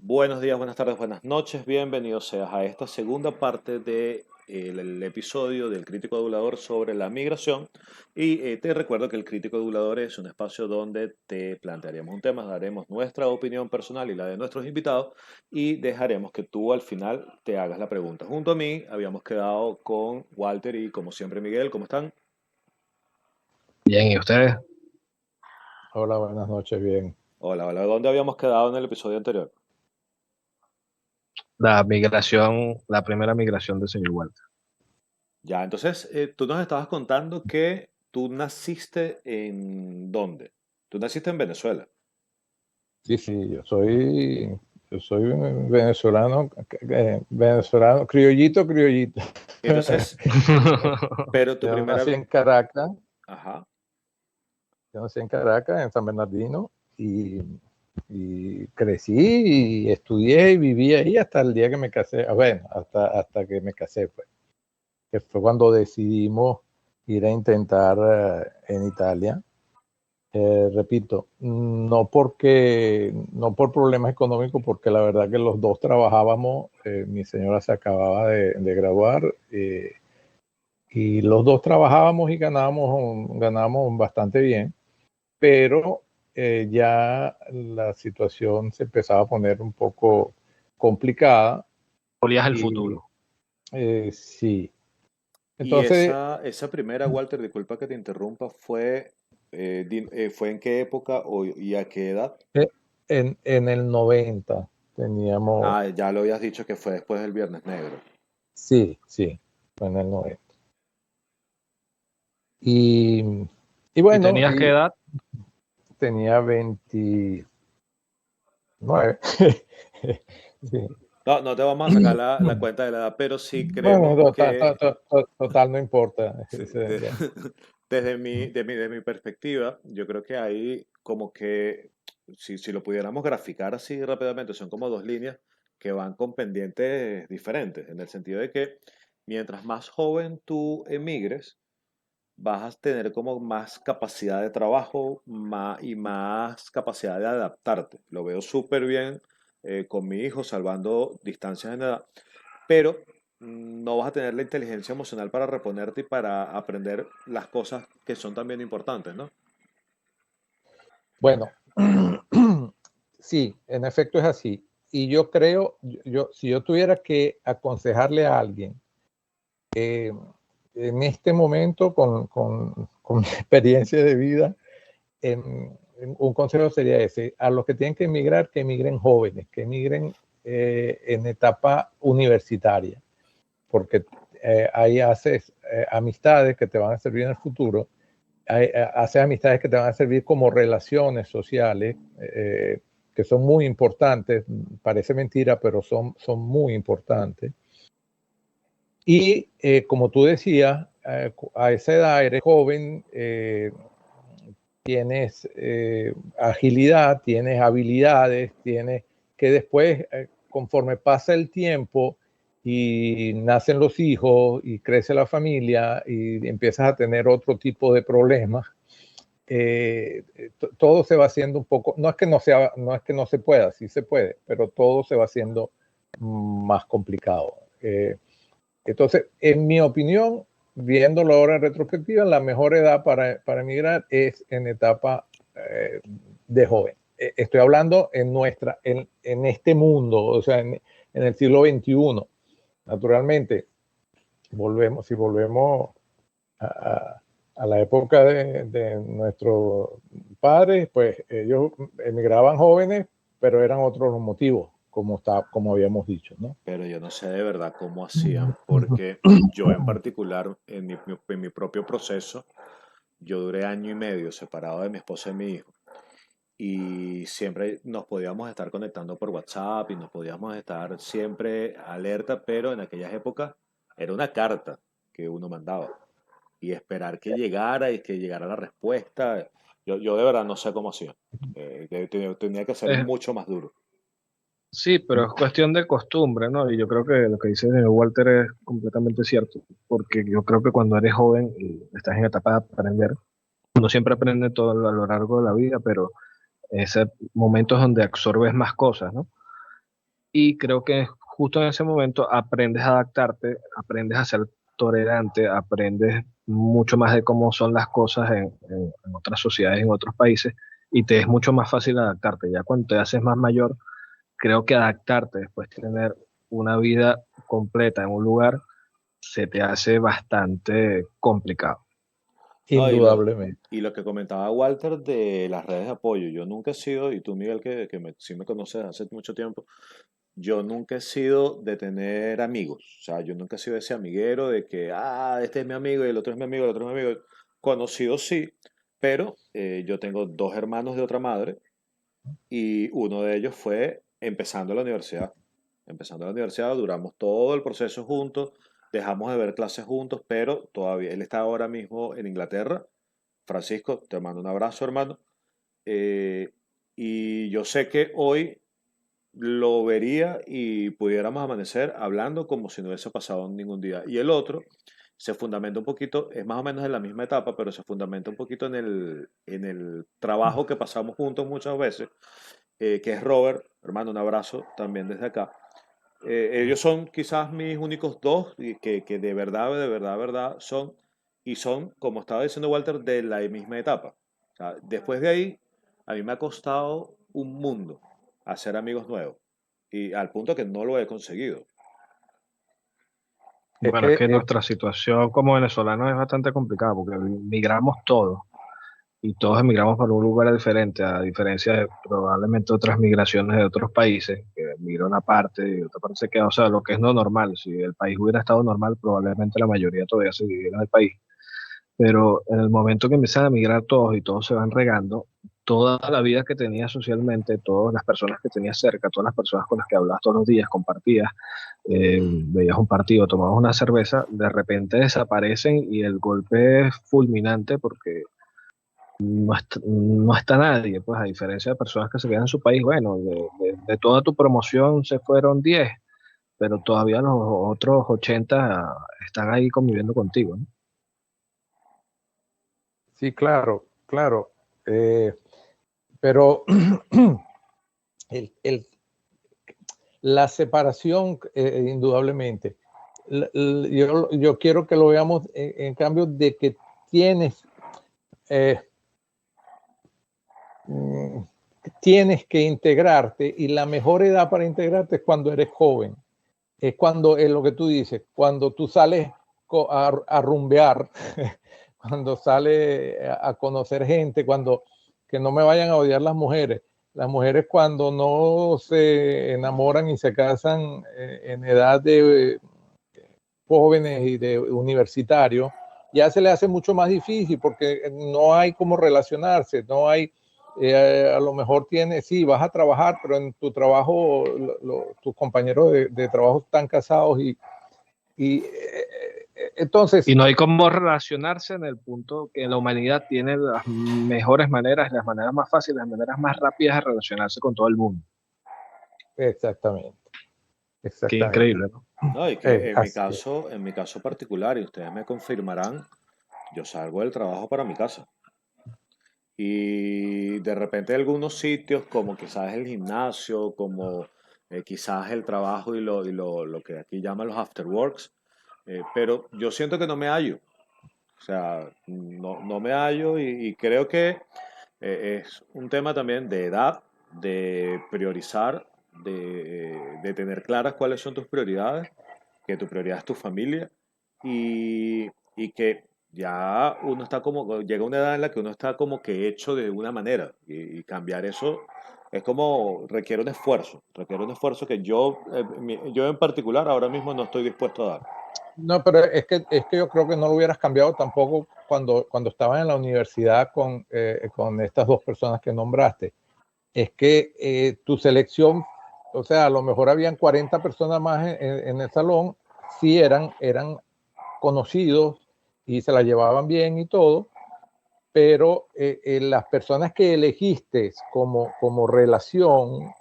Buenos días, buenas tardes, buenas noches. Bienvenidos seas a esta segunda parte del episodio del Crítico Adulador sobre la migración. Te recuerdo que el Crítico Adulador es un espacio donde te plantearemos un tema, daremos nuestra opinión personal y la de nuestros invitados y dejaremos que tú al final te hagas la pregunta. Junto a mí habíamos quedado con Walter y como siempre Miguel, ¿cómo están? Bien, ¿y ustedes? Hola, buenas noches, bien. Hola, hola. ¿Dónde habíamos quedado en el episodio anterior? La migración, la primera migración del señor Walter. Ya, entonces tú nos estabas contando que tú naciste en ¿dónde? Tú naciste en Venezuela. Sí, sí, yo soy venezolano, venezolano, criollito, criollito. Entonces, pero tu Yo primera... nací en Caracas, Ajá. en San Bernardino, y, y crecí y estudié y viví ahí hasta el día que me casé. Bueno, hasta que me casé, pues, que fue cuando decidimos ir a intentar en Italia. Repito, no por problemas económicos, porque la verdad que los dos trabajábamos, mi señora se acababa de graduar, y los dos trabajábamos y ganábamos bastante bien, pero ya la situación se empezaba a poner un poco complicada Olías el y futuro. sí. Y Entonces, esa primera, Walter, disculpa que te interrumpa, ¿fue en qué época y a qué edad? en el 90 teníamos, Ah, ya lo habías dicho que fue después del Viernes Negro. sí, sí, fue en el 90. Y, y ¿Y bueno, tenías qué edad? tenía 29. Sí. No, no te vamos a sacar la cuenta de la edad, pero sí Bueno, creemos que total, no importa. sí, desde mi perspectiva, yo creo que hay como que, si lo pudiéramos graficar así rápidamente, son como dos líneas que van con pendientes diferentes, en el sentido de que mientras más joven tú emigres, vas a tener como más capacidad de trabajo y más capacidad de adaptarte. Lo veo súper bien con mi hijo, salvando distancias en edad, pero no vas a tener la inteligencia emocional para reponerte y para aprender las cosas que son también importantes, ¿no? Bueno, sí, en efecto es así. Y yo creo, si yo tuviera que aconsejarle a alguien eh, en este momento, con mi experiencia de vida, un consejo sería ese: a los que tienen que emigren jóvenes, que emigren en etapa universitaria, porque ahí haces amistades que te van a servir en el futuro, haces amistades que te van a servir como relaciones sociales, que son muy importantes. Parece mentira, pero son muy importantes. Y como tú decías, a esa edad eres joven, tienes agilidad, tienes habilidades, tienes que después, conforme pasa el tiempo y nacen los hijos y crece la familia y empiezas a tener otro tipo de problemas, todo se va haciendo un poco, no es que no se pueda, sí se puede, pero todo se va haciendo más complicado. Entonces, en mi opinión, viéndolo ahora en retrospectiva, la mejor edad para emigrar es en etapa de joven. Estoy hablando en este mundo, o sea, en el siglo XXI. Naturalmente, si volvemos a, a la época de nuestros padres, pues ellos emigraban jóvenes, pero eran otros los motivos, como habíamos dicho, ¿no? Pero yo no sé de verdad cómo hacían, porque yo en particular, en mi propio proceso, yo duré año y medio separado de mi esposa y mi hijo. Y siempre nos podíamos estar conectando por WhatsApp y nos podíamos estar siempre alerta, pero en aquellas épocas era una carta que uno mandaba y esperar que llegara y que llegara la respuesta. Yo de verdad no sé cómo hacía. Tenía que ser Es- mucho más duro. sí, pero es cuestión de costumbre, ¿no? Y yo creo que lo que dice el señor Walter es completamente cierto, porque yo creo que cuando eres joven y estás en etapa de aprender, uno siempre aprende todo a lo largo de la vida, pero ese momento es donde absorbes más cosas, ¿no? y creo que justo en ese momento aprendes a adaptarte, aprendes a ser tolerante, aprendes mucho más de cómo son las cosas en otras sociedades, en otros países, y te es mucho más fácil adaptarte. Ya cuando te haces más mayor, creo que adaptarte después de tener una vida completa en un lugar se te hace bastante complicado. No, Indudablemente. y lo que comentaba Walter de las redes de apoyo, yo nunca he sido, y tú Miguel sí me conoces hace mucho tiempo, yo nunca he sido de tener amigos, o sea, yo nunca he sido ese amiguero de que, este es mi amigo y el otro es mi amigo, el otro es mi amigo. Conocido sí, pero yo tengo dos hermanos de otra madre y uno de ellos fue empezando la universidad. Empezando la universidad, duramos todo el proceso juntos, dejamos de ver clases juntos, pero todavía él está ahora mismo en Inglaterra. Francisco, te mando un abrazo, hermano. Eh, y yo sé que hoy lo vería y pudiéramos amanecer hablando como si no hubiese pasado ningún día. Y el otro se fundamenta un poquito, es más o menos en la misma etapa, pero se fundamenta un poquito en el trabajo que pasamos juntos muchas veces, que es Robert, hermano, un abrazo también desde acá. Ellos son quizás mis únicos dos y que de verdad son, y son, como estaba diciendo Walter, de la misma etapa. O sea, después de ahí, a mí me ha costado un mundo hacer amigos nuevos, y al punto que no lo he conseguido. Es Bueno, es que que nuestra situación como venezolanos es bastante complicada porque migramos todos y todos emigramos para un lugar diferente, a diferencia de probablemente otras migraciones de otros países, que migra una parte y otra parte se queda, o sea, lo que es no normal. Si el país hubiera estado normal, probablemente la mayoría todavía seguiría en el país. Pero en el momento que empiezan a migrar todos y todos se van regando, toda la vida que tenías socialmente, todas las personas que tenías cerca, todas las personas con las que hablabas todos los días, compartías, veías un partido, tomabas una cerveza, de repente desaparecen y el golpe es fulminante porque no está nadie, pues a diferencia de personas que se quedan en su país, bueno, de toda tu promoción se fueron 10, pero todavía los otros 80 están ahí conviviendo contigo, ¿no? sí, claro, claro. Pero el, el- la separación, indudablemente. Yo quiero que lo veamos en cambio de que tienes, eh, mm, tienes que integrarte y la mejor edad para integrarte es cuando eres joven. Es cuando es lo que tú dices, cuando tú sales a rumbear, cuando sales a conocer gente, cuando que no me vayan a odiar las mujeres. Las mujeres cuando no se enamoran y se casan en edad de jóvenes y de universitarios, ya se le hace mucho más difícil porque no hay cómo relacionarse, no hay, a lo mejor tienes, sí, vas a trabajar, pero en tu trabajo, tus compañeros de trabajo están casados y entonces, Y no hay cómo relacionarse en el punto que la humanidad tiene las mejores maneras, las maneras más fáciles, las maneras más rápidas de relacionarse con todo el mundo. exactamente, Qué exactamente. increíble, ¿no? No, y que Así. en mi caso particular, y ustedes me confirmarán, yo salgo del trabajo para mi casa. Y de repente algunos sitios, como quizás el gimnasio, como quizás el trabajo lo que aquí llaman los afterworks, pero yo siento que no me hallo. O sea, no me hallo y creo que es un tema también de edad, de priorizar, de tener claras cuáles son tus prioridades, que tu prioridad es tu familia y que ya uno está como, llega una edad en la que uno está como que hecho de una manera y cambiar eso es como, requiere un esfuerzo que yo en particular ahora mismo no estoy dispuesto a dar. No, pero es que yo creo que no lo hubieras cambiado tampoco cuando estabas en la universidad con estas dos personas que nombraste. Es que tu selección, o sea, a lo mejor habían 40 personas más en el salón, sí eran conocidos y se la llevaban bien y todo, pero las personas que elegiste como relación,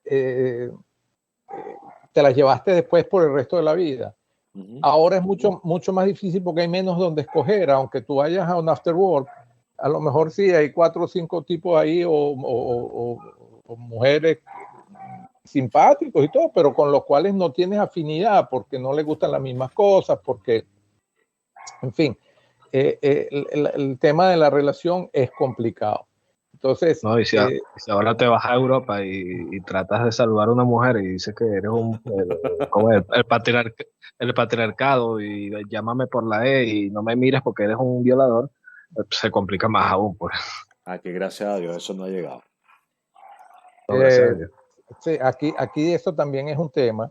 eh, te las llevaste después por el resto de la vida. Ujú. Ahora es mucho más difícil porque hay menos donde escoger, aunque tú vayas a un afterwork, a lo mejor sí hay 4 o 5 tipos ahí o mujeres simpáticos y todo, pero con los cuales no tienes afinidad porque no les gustan las mismas cosas, porque, en fin, el tema de la relación es complicado. Entonces, No, y si ahora te vas a Europa y tratas de salvar a una mujer y dices que eres ¿cómo es? El patriarcado y llámame por la E y no me mires porque eres un violador, se complica más aún, pues. Aquí, gracias a Dios, eso no ha llegado. No, gracias a eh, Dios. sí, aquí eso también es un tema.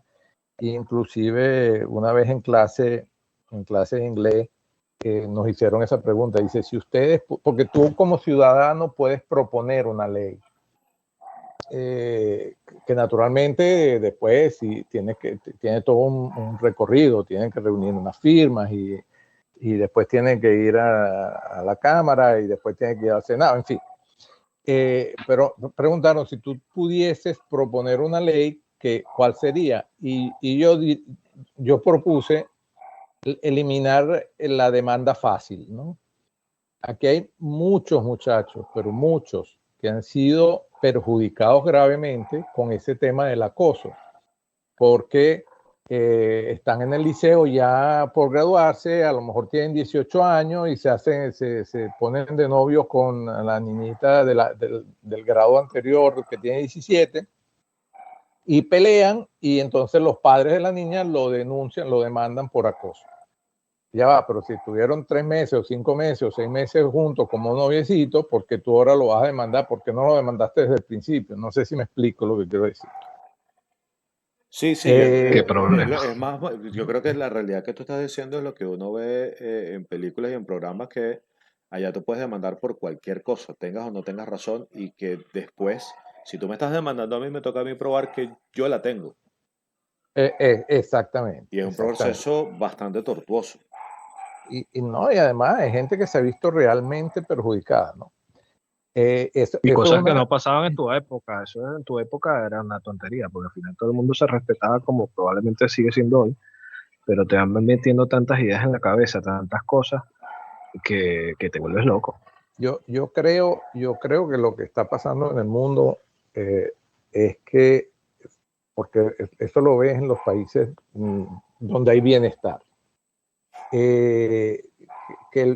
Inclusive una vez en clase de inglés, nos hicieron esa pregunta. Dice, si ustedes, porque tú como ciudadano puedes proponer una ley, que naturalmente después si tiene todo un recorrido, tienen que reunir unas firmas y después tienen que ir a la Cámara y después tienen que ir al Senado, en fin. Pero preguntaron si tú pudieses proponer una ley, ¿cuál sería? Y yo propuse eliminar la demanda fácil, ¿no? Aquí hay muchos muchachos, pero muchos, que han sido perjudicados gravemente con ese tema del acoso, porque están en el liceo ya por graduarse, a lo mejor tienen 18 años y se ponen de novios con la niñita del grado anterior que tiene 17 y pelean, y entonces los padres de la niña lo denuncian, lo demandan por acoso. Ya va, pero si estuvieron 3 meses o 5 meses o 6 meses juntos como noviecito, ¿por qué tú ahora lo vas a demandar? ¿Por qué no lo demandaste desde el principio? No sé si me explico lo que quiero decir. Sí, sí, Qué problema. es más, yo creo que la realidad que tú estás diciendo es lo que uno ve en películas y en programas, que allá tú puedes demandar por cualquier cosa, tengas o no tengas razón, y que después, si tú me estás demandando a mí, me toca a mí probar que yo la tengo. Exactamente, Y es un exactamente. proceso bastante tortuoso. No, y además hay gente que se ha visto realmente perjudicada, ¿no? Eso Y es cosas que una... no pasaban en tu época, eso en tu época era una tontería, porque al final todo el mundo se respetaba como probablemente sigue siendo hoy, pero te van metiendo tantas ideas en la cabeza, tantas cosas, que te vuelves loco. Yo creo que lo que está pasando en el mundo es que, porque eso lo ves en los países donde hay bienestar, que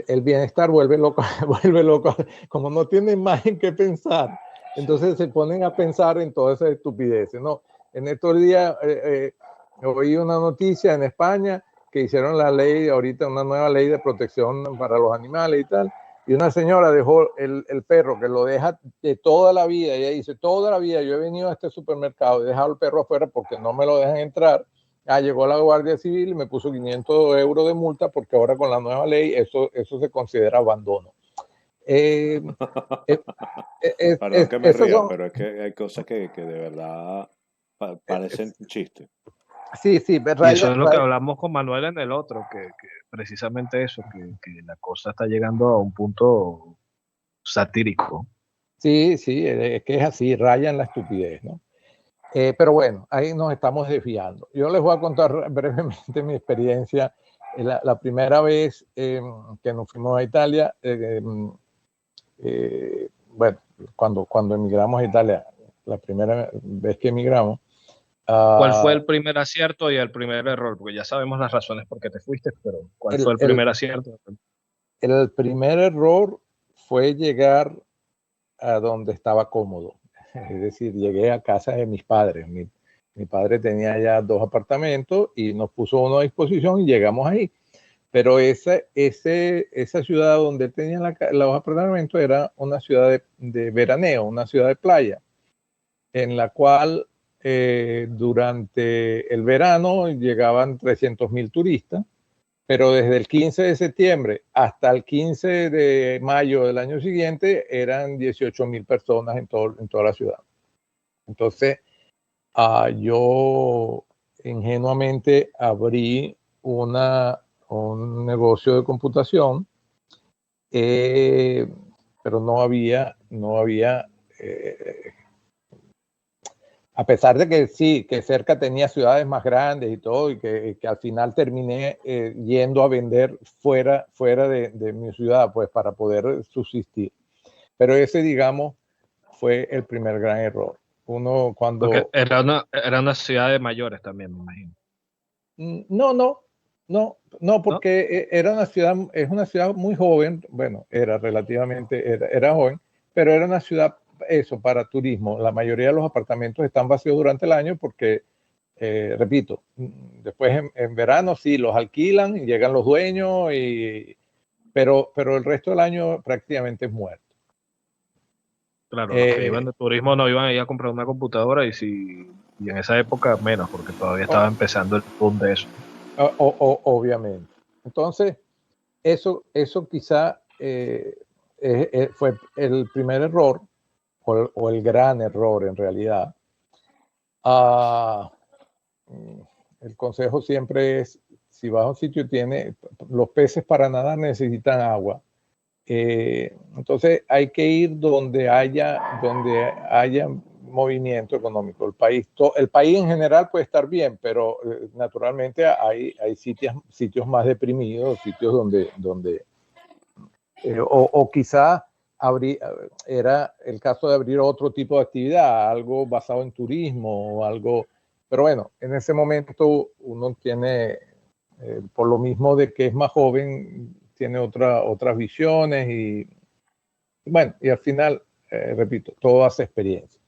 el bienestar vuelve loco, vuelve loco, como no tienen más en qué pensar, entonces se ponen a pensar en todas esas estupideces, ¿no? En estos días oí una noticia en España que hicieron la ley, ahorita una nueva ley de protección para los animales y tal, y una señora dejó el perro, que lo deja de toda la vida, ella dice, toda la vida yo he venido a este supermercado y he dejado el perro afuera porque no me lo dejan entrar. Llegó la Guardia Civil y me puso 500 euros de multa porque ahora con la nueva ley eso se considera abandono. Perdón que me Esos ría, son, pero es que hay cosas que de verdad parecen chiste. sí, sí, Y eso raya, es lo que hablamos con Manuel en el otro, que precisamente eso, que la cosa está llegando a un punto satírico. sí, sí, es que es así, raya en la estupidez, ¿no? Pero bueno, ahí nos estamos desviando. Yo les voy a contar brevemente mi experiencia. La primera vez que nos fuimos a Italia, bueno, cuando emigramos a Italia, la primera vez que emigramos. ¿Cuál fue el primer acierto y el primer error? Porque ya sabemos las razones por qué te fuiste, pero ¿cuál fue el primer acierto? El primer error fue llegar a donde estaba cómodo. Es decir, llegué a casa de mis padres. Mi padre tenía ya 2 apartamentos y nos puso uno a disposición y llegamos ahí. Pero esa ciudad donde él tenía los apartamentos era una ciudad de veraneo, una ciudad de playa, en la cual durante el verano llegaban 300.000 turistas, pero desde el 15 de septiembre hasta el 15 de mayo del año siguiente eran 18.000 personas en toda la ciudad. Entonces, yo ingenuamente abrí un negocio de computación, pero no había a pesar de que sí, que cerca tenía ciudades más grandes y todo, y que al final terminé yendo a vender fuera de mi ciudad, pues para poder subsistir. Pero ese, digamos, fue el primer gran error. Uno Porque cuando... era una ciudad de mayores también, me imagino. No, no, ¿No? porque era una ciudad, es una ciudad muy joven, bueno, era relativamente, era joven, pero era una ciudad, eso, para turismo. La mayoría de los apartamentos están vacíos durante el año porque, repito, después en verano sí los alquilan y llegan los dueños, pero el resto del año prácticamente es muerto. Claro, los que iban Eh, de turismo no iban a ir a comprar una computadora y en esa época menos, porque todavía estaba o- empezando el boom de eso. obviamente. Entonces, eso quizá fue el primer error o el gran error en realidad. Ah, el consejo siempre es, si vas a un sitio los peces para nadar necesitan agua. Entonces hay que ir donde haya movimiento económico. El país en general puede estar bien, pero naturalmente hay sitios más deprimidos, sitios o quizá era el caso de abrir otro tipo de actividad, algo basado en turismo o algo, pero bueno, en ese momento uno tiene, por lo mismo de que es más joven, tiene otras visiones y bueno, y al final, repito, todo hace experiencia.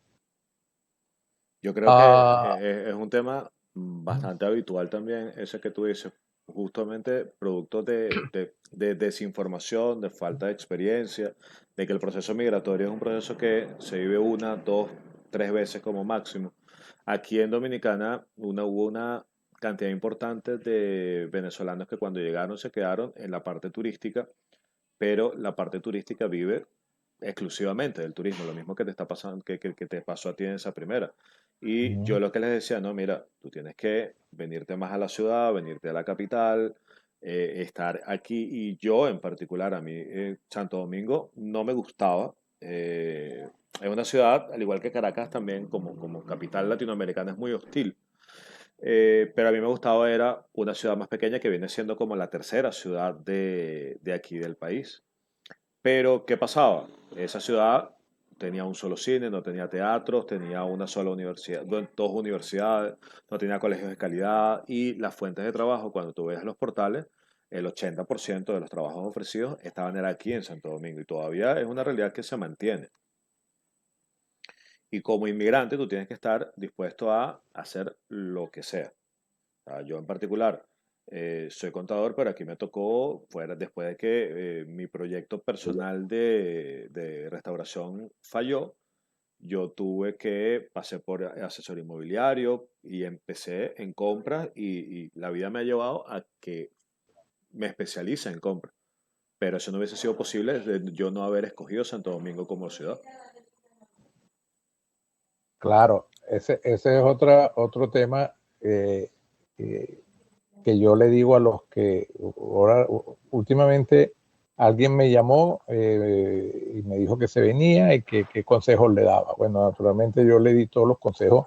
Yo creo que Ah, es un tema bastante habitual también, ese que tú dices, justamente producto de desinformación, de falta de experiencia, de que el proceso migratorio es un proceso que se vive una, dos, tres veces como máximo. Aquí en Dominicana hubo una cantidad importante de venezolanos que cuando llegaron se quedaron en la parte turística, pero la parte turística vive exclusivamente del turismo, lo mismo que te está pasando, que te pasó a ti en esa primera. Y yo lo que les decía, no, mira, tú tienes que venirte más a la ciudad, venirte a la capital, estar aquí. Y yo en particular, a mí Santo Domingo no me gustaba. Es una ciudad, al igual que Caracas también, como capital latinoamericana, es muy hostil. Pero a mí me gustaba, era una ciudad más pequeña que viene siendo como la tercera ciudad de aquí del país. Pero, ¿qué pasaba? Esa ciudad tenía un solo cine, no tenía teatros, tenía una sola universidad, dos universidades, no tenía colegios de calidad y las fuentes de trabajo, cuando tú ves los portales, el 80% de los trabajos ofrecidos estaban era aquí en Santo Domingo y todavía es una realidad que se mantiene. Y como inmigrante tú tienes que estar dispuesto a hacer lo que sea. Yo en particular soy contador, pero aquí me tocó, fuera, después de que mi proyecto personal de restauración falló, yo tuve que pasar por asesor inmobiliario y empecé en compras y la vida me ha llevado a que me especialice en compras. Pero eso no hubiese sido posible de yo no haber escogido Santo Domingo como ciudad. claro, ese es otro tema eh, eh, que yo le digo a los que ahora últimamente alguien me llamó y me dijo que se venía y que qué consejos le daba. Bueno, naturalmente yo le di todos los consejos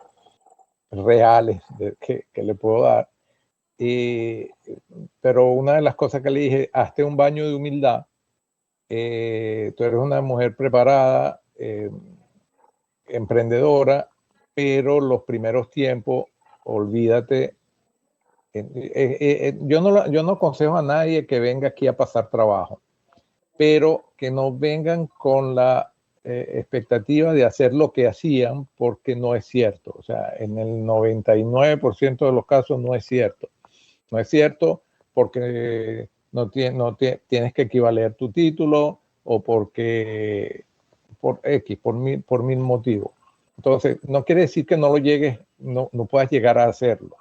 reales que le puedo dar. Y, pero una de las cosas que le dije, hazte un baño de humildad. Tú eres una mujer preparada, emprendedora, pero los primeros tiempos, olvídate. Yo no aconsejo a nadie que venga aquí a pasar trabajo, pero que no vengan con la expectativa de hacer lo que hacían, porque no es cierto. O sea, en el 99% de los casos no es cierto. No es cierto porque tienes que equivaler tu título o porque por mil motivos. Entonces, no quiere decir que no lo llegues, no puedas llegar a hacerlo.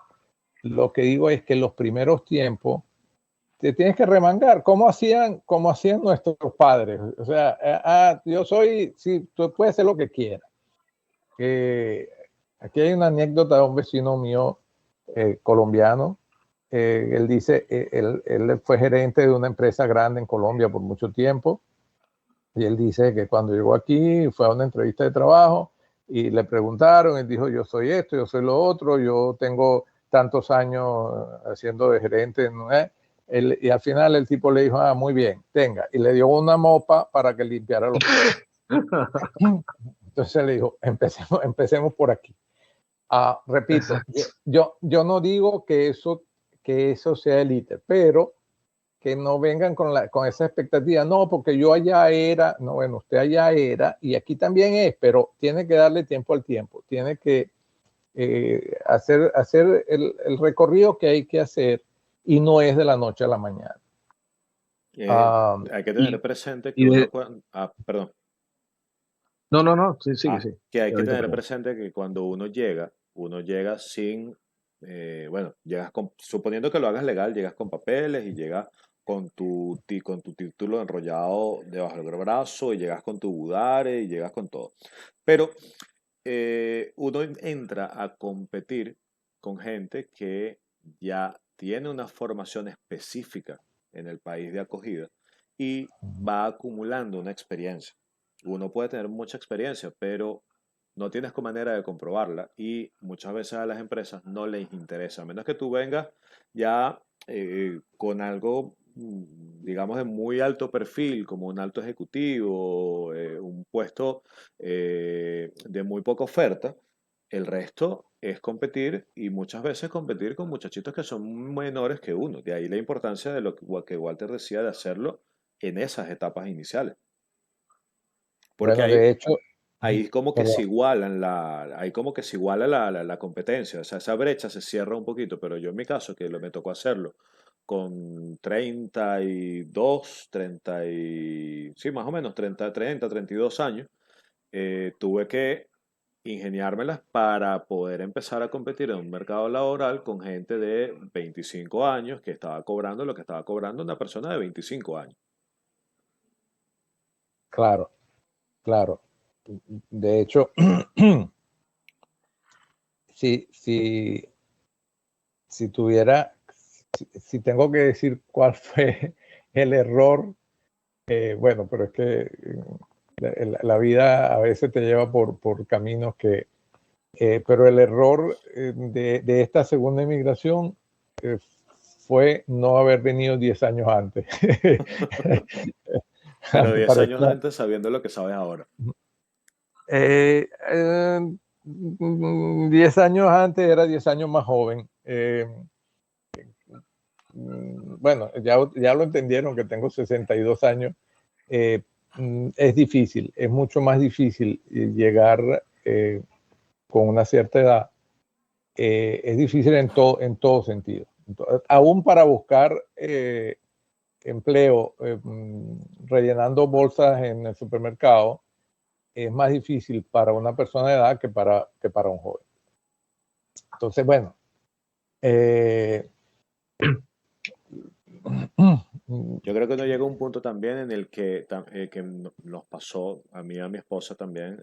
Lo que digo es que en los primeros tiempos te tienes que remangar, como hacían nuestros padres. O sea, yo soy, sí, tú puedes hacer lo que quieras. Aquí hay una anécdota de un vecino mío colombiano. Él dice, él fue gerente de una empresa grande en Colombia por mucho tiempo. Y él dice que cuando llegó aquí fue a una entrevista de trabajo y le preguntaron, él dijo, yo soy esto, yo soy lo otro, yo tengo tantos años haciendo de gerente, ¿no? Y al final el tipo le dijo, muy bien, tenga. Y le dio una mopa para que limpiara los pies. Entonces le digo, empecemos por aquí. Repito, yo no digo que eso sea el ITER, pero que no vengan con esa expectativa, no, porque yo allá era, no, bueno, usted allá era, y aquí también es, pero tiene que darle tiempo al tiempo, tiene que hacer el recorrido que hay que hacer, y no es de la noche a la mañana. Hay que tener presente que perdón. No, sí, sí. Que hay que Ahorita, tener perdón. presente que cuando uno llega sin, bueno, suponiendo que lo hagas legal, llegas con papeles y llegas con tu título enrollado debajo del brazo y llegas con tu budare y llegas con todo. Pero uno entra a competir con gente que ya tiene una formación específica en el país de acogida y va acumulando una experiencia. Uno puede tener mucha experiencia, pero no tienes manera de comprobarla y muchas veces a las empresas no les interesa, a menos que tú vengas ya con algo, digamos, de muy alto perfil, como un alto ejecutivo, un puesto de muy poca oferta. El resto es competir y muchas veces competir con muchachitos que son menores que uno. De ahí la importancia de lo que Walter decía de hacerlo en esas etapas iniciales. Porque Bueno, de hecho, ahí como que se perdón, igualan ahí como que se iguala la competencia. O sea, esa brecha se cierra un poquito, pero yo en mi caso, que me tocó hacerlo con 32, sí, más o menos 32 años, tuve que ingeniármelas para poder empezar a competir en un mercado laboral con gente de 25 años que estaba cobrando lo que estaba cobrando una persona de 25 años. claro, claro. De hecho, si tengo que decir cuál fue el error, bueno, pero es que la vida a veces te lleva por caminos pero el error de esta segunda inmigración fue no haber venido 10 años antes. Pero 10 años Parecía, antes sabiendo lo que sabes ahora. 10 años antes era 10 años más joven. Bueno, ya lo entendieron que tengo 62 años. Es difícil, es mucho más difícil llegar con una cierta edad. Es difícil en todo sentido. Entonces, aún para buscar empleo rellenando bolsas en el supermercado, es más difícil para una persona de edad que para un joven. Entonces, bueno. Yo creo que uno llega a un punto también en el que nos pasó a mí y a mi esposa también.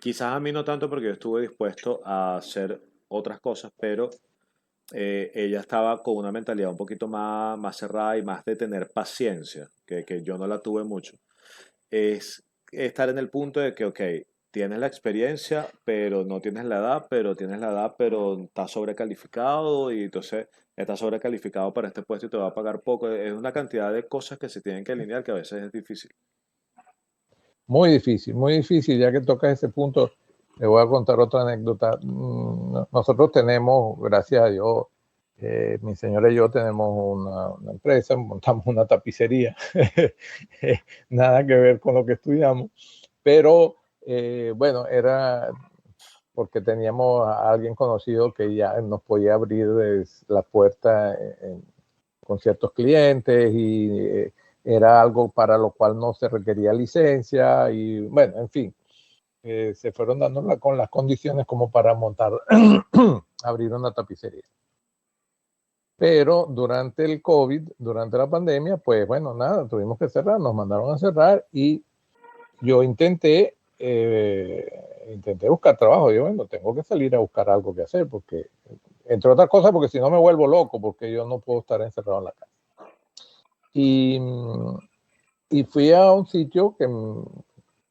Quizás a mí no tanto porque yo estuve dispuesto a hacer otras cosas, pero ella estaba con una mentalidad un poquito más cerrada y más de tener paciencia, que yo no la tuve mucho. Es estar en el punto de que, ok, tienes la experiencia, pero no tienes la edad, pero tienes la edad, pero estás sobrecalificado y entonces estás sobrecalificado para este puesto y te va a pagar poco. Es una cantidad de cosas que se tienen que alinear que a veces es difícil. Muy difícil, ya que tocas ese punto, le voy a contar otra anécdota. Nosotros tenemos, gracias a Dios, mi señora y yo tenemos una empresa, montamos una tapicería, nada que ver con lo que estudiamos, pero bueno, era porque teníamos a alguien conocido que ya nos podía abrir la puerta con ciertos clientes y era algo para lo cual no se requería licencia y bueno, en fin, se fueron dando con las condiciones como para montar, abrir una tapicería. Pero durante el COVID, durante la pandemia, pues bueno, nada, tuvimos que cerrar, nos mandaron a cerrar y yo intenté buscar trabajo. Yo, bueno, tengo que salir a buscar algo que hacer, porque, entre otras cosas, porque si no me vuelvo loco, porque yo no puedo estar encerrado en la casa. Y fui a un sitio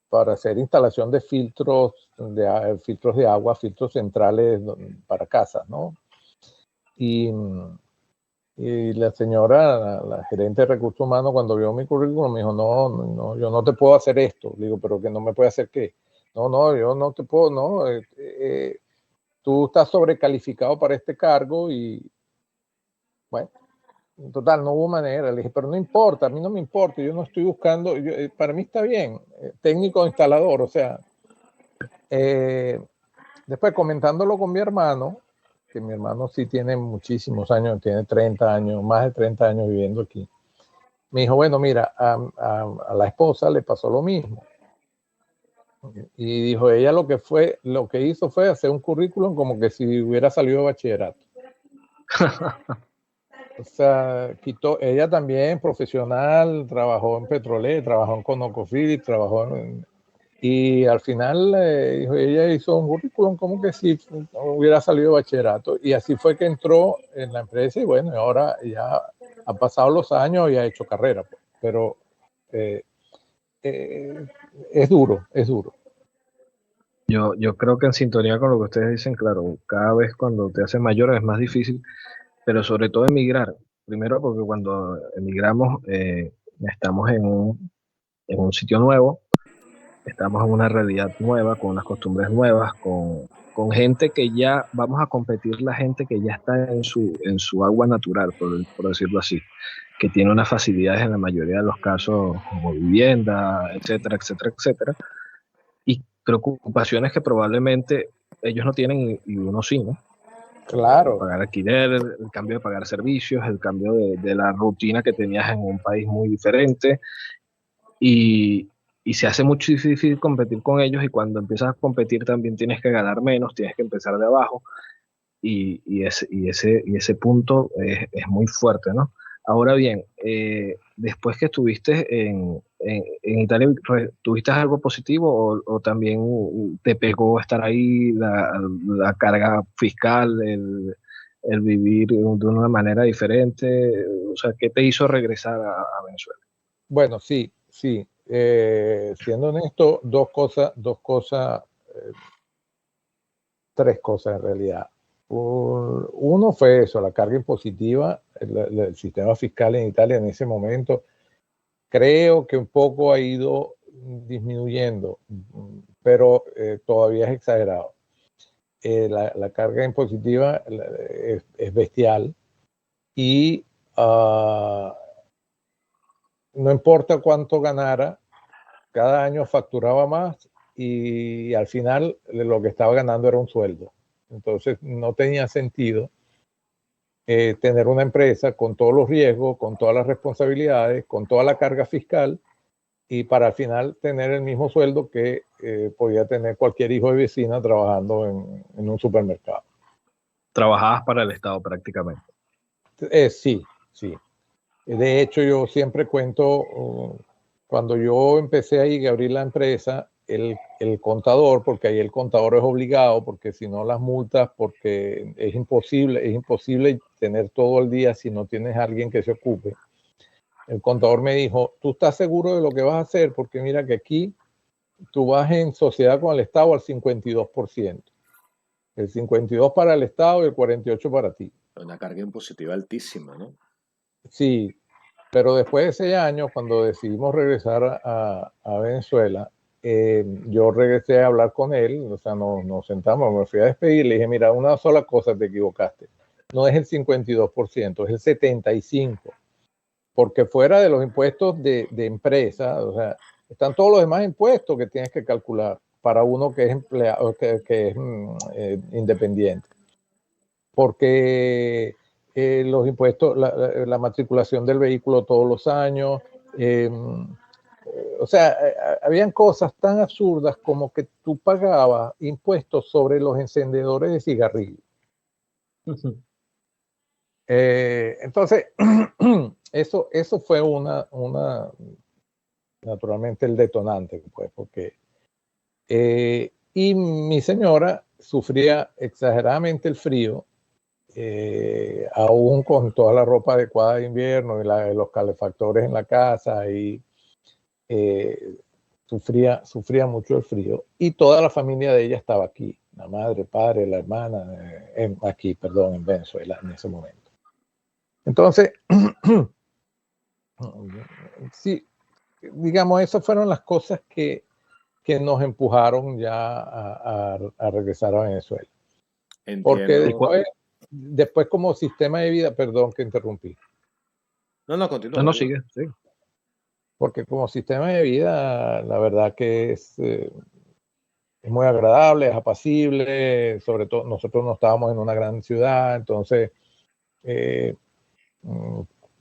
para hacer instalación de filtros de agua, filtros centrales para casas, ¿no? Y la señora, la gerente de recursos humanos, cuando vio mi currículum, me dijo, no, yo no te puedo hacer esto. Le digo, pero que no me puede hacer qué. no, yo no te puedo, no, tú estás sobrecalificado para este cargo y bueno, en total, no hubo manera. Le dije, pero no importa, a mí no me importa, yo no estoy buscando, para mí está bien, técnico instalador, o sea, después comentándolo con mi hermano, que mi hermano sí tiene muchísimos años, tiene 30 años, más de 30 años viviendo aquí. Me dijo, bueno, mira, a la esposa le pasó lo mismo. Y dijo, ella lo que hizo fue hacer un currículum como que si hubiera salido de bachillerato. O sea, ella también profesional, trabajó en Petrolera, trabajó en ConocoPhillips, y al final dijo, ella hizo un currículum como que si hubiera salido de bachillerato. Y así fue que entró en la empresa y bueno, ahora ya han pasado los años y ha hecho carrera. Pues. Pero es duro, es duro. Yo creo que en sintonía con lo que ustedes dicen, claro, cada vez cuando te haces mayor es más difícil, pero sobre todo emigrar. Primero porque cuando emigramos estamos en un sitio nuevo, estamos en una realidad nueva, con unas costumbres nuevas, con gente que ya, vamos a competir la gente que ya está en su agua natural, por decirlo así, que tiene unas facilidades en la mayoría de los casos como vivienda, etcétera, etcétera, etcétera, y preocupaciones que probablemente ellos no tienen y uno sí, ¿no? El Claro, pagar alquiler, el cambio de pagar servicios, el cambio de la rutina que tenías en un país muy diferente y, y se hace mucho difícil competir con ellos y cuando empiezas a competir también tienes que ganar menos, tienes que empezar de abajo y ese punto es muy fuerte, ¿no? Ahora bien, después que estuviste en Italia, ¿tuviste algo positivo o también te pegó estar ahí la carga fiscal, el vivir de una manera diferente? O sea, ¿qué te hizo regresar a Venezuela? bueno, sí, sí. Siendo honesto, tres cosas en realidad. Uno fue eso, la carga impositiva, el sistema fiscal en Italia en ese momento. Creo que un poco ha ido disminuyendo, pero todavía es exagerado. La carga impositiva es bestial y no importa cuánto ganara, cada año facturaba más y al final lo que estaba ganando era un sueldo. Entonces no tenía sentido tener una empresa con todos los riesgos, con todas las responsabilidades, con toda la carga fiscal y para al final tener el mismo sueldo que podía tener cualquier hijo de vecina trabajando en un supermercado. Trabajabas para el Estado prácticamente. Sí, sí. De hecho, yo siempre cuento, cuando yo empecé ahí a abrir la empresa, el contador, porque ahí el contador es obligado, porque si no las multas, porque es imposible tener todo el día si no tienes a alguien que se ocupe. El contador me dijo, ¿tú estás seguro de lo que vas a hacer? Porque mira que aquí tú vas en sociedad con el Estado al 52%. El 52% para el Estado y el 48% para ti. Una carga impositiva altísima, ¿no? Sí, pero después de 6 años, cuando decidimos regresar a Venezuela, yo regresé a hablar con él, o sea, nos sentamos, me fui a despedir, le dije, mira, una sola cosa te equivocaste, no es el 52%, es el 75%, porque fuera de los impuestos de empresa, o sea, están todos los demás impuestos que tienes que calcular para uno que es empleado, que es independiente. Porque los impuestos, la matriculación del vehículo todos los años, o sea, habían cosas tan absurdas como que tú pagabas impuestos sobre los encendedores de cigarrillos. Entonces, eso fue naturalmente el detonante, pues, porque y mi señora sufría exageradamente el frío, aún con toda la ropa adecuada de invierno y los calefactores en la casa y sufría mucho el frío y toda la familia de ella estaba aquí, la madre, padre, la hermana, aquí, perdón, en Venezuela en ese momento. Entonces, sí, digamos, esas fueron las cosas que que nos empujaron ya a regresar a Venezuela. Porque Entiendo. después como sistema de vida, perdón que interrumpí, No, continúa, No, continúa. sigue, sí. porque como sistema de vida, la verdad que es muy agradable, es apacible, sobre todo nosotros no estábamos en una gran ciudad, entonces,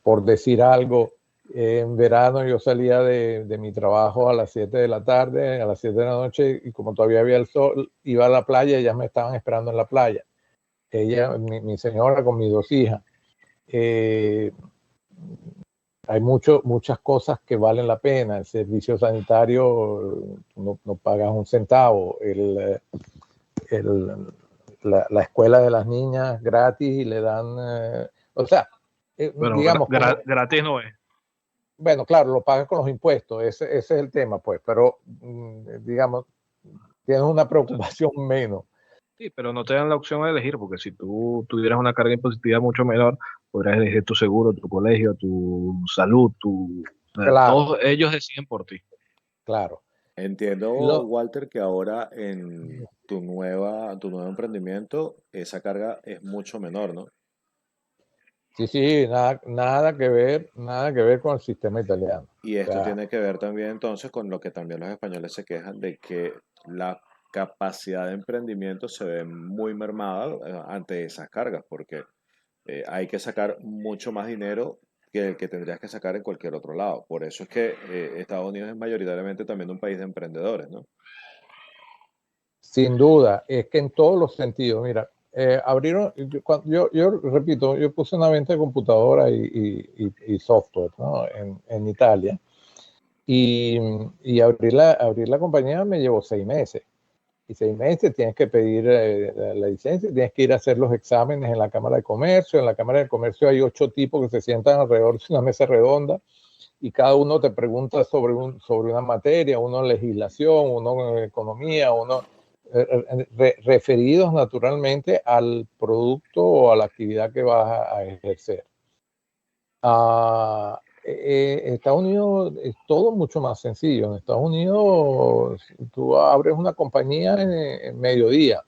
por decir algo, en verano yo salía de mi trabajo a las 7 de la tarde, a las 7 de la noche, y como todavía había el sol, iba a la playa y ya me estaban esperando en la playa. Ella, mi señora con mis dos hijas. Hay muchas cosas que valen la pena. El servicio sanitario, no pagas un centavo. La escuela de las niñas gratis y le dan, o sea, Bueno, digamos, gratis no es. bueno, claro, lo pagas con los impuestos, ese es el tema, pues, pero digamos, tienes una preocupación menos. Sí, pero no te dan la opción de elegir, porque si tú tuvieras una carga impositiva mucho menor, podrías elegir tu seguro, tu colegio, tu salud, o sea, Claro, todos ellos deciden por ti. claro. Entiendo, Lo, Walter, que ahora en tu nuevo emprendimiento, esa carga es mucho menor, ¿no? sí, nada que ver con el sistema italiano. Y O esto sea, tiene que ver también entonces con lo que también los españoles se quejan de que la capacidad de emprendimiento se ve muy mermada ante esas cargas, porque hay que sacar mucho más dinero que el que tendrías que sacar en cualquier otro lado. Por eso es que Estados Unidos es mayoritariamente también un país de emprendedores, ¿no? sin duda, es que en todos los sentidos, mira, abrieron, yo repito, yo puse una venta de computadora y software, ¿no? En Italia, y abrir la compañía me llevó 6 meses. Y 6 meses tienes que pedir la licencia, tienes que ir a hacer los exámenes en la Cámara de Comercio. En la Cámara de Comercio hay 8 tipos que se sientan alrededor de una mesa redonda y cada uno te pregunta sobre una materia, uno legislación, uno economía, uno referidos naturalmente al producto o a la actividad que vas a ejercer. Estados Unidos es todo mucho más sencillo. En Estados Unidos tú abres una compañía en mediodía.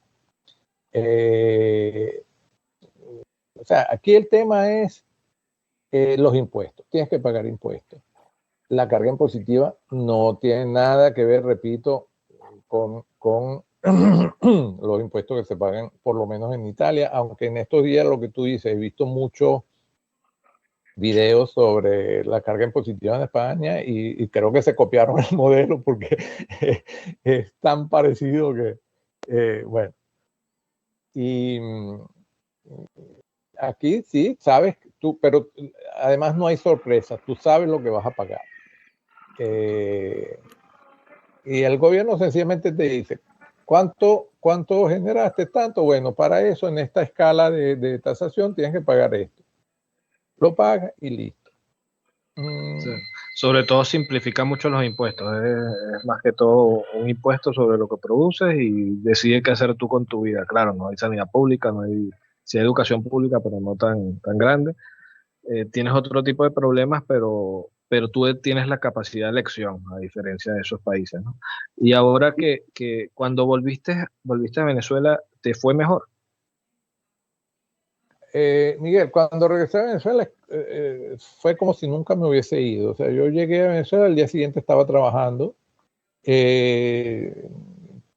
Eh, o sea, aquí el tema es los impuestos. Tienes que pagar impuestos. La carga impositiva no tiene nada que ver, repito, con los impuestos que se pagan, por lo menos en Italia, aunque en estos días lo que tú dices, he visto muchos videos sobre la carga impositiva en España y creo que se copiaron el modelo porque es tan parecido que, bueno, y aquí sí, sabes tú, pero además no hay sorpresas, tú sabes lo que vas a pagar. Y el gobierno sencillamente te dice, ¿cuánto generaste? Tanto, bueno, para eso en esta escala de tasación tienes que pagar esto. Lo pagas y listo. Sí. Sobre todo simplifica mucho los impuestos. Es más que todo un impuesto sobre lo que produces y decide qué hacer tú con tu vida. Claro, no hay sanidad pública, no hay, sí hay educación pública, pero no tan grande. Tienes otro tipo de problemas, pero tú tienes la capacidad de elección, a diferencia de esos países, ¿no? Y ahora que cuando volviste a Venezuela, ¿te fue mejor? Miguel, cuando regresé a Venezuela fue como si nunca me hubiese ido. O sea, yo llegué a Venezuela, al día siguiente estaba trabajando.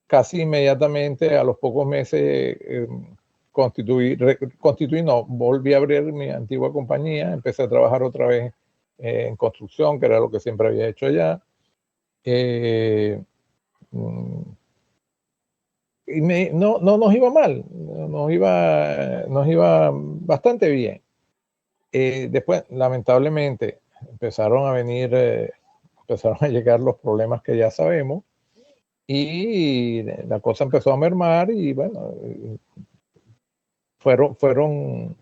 Casi inmediatamente, a los pocos meses, volví a abrir mi antigua compañía, empecé a trabajar otra vez en construcción, que era lo que siempre había hecho allá. Mm, y no nos iba mal, nos iba bastante bien. Después, lamentablemente, empezaron a llegar los problemas que ya sabemos y la cosa empezó a mermar y bueno, fueron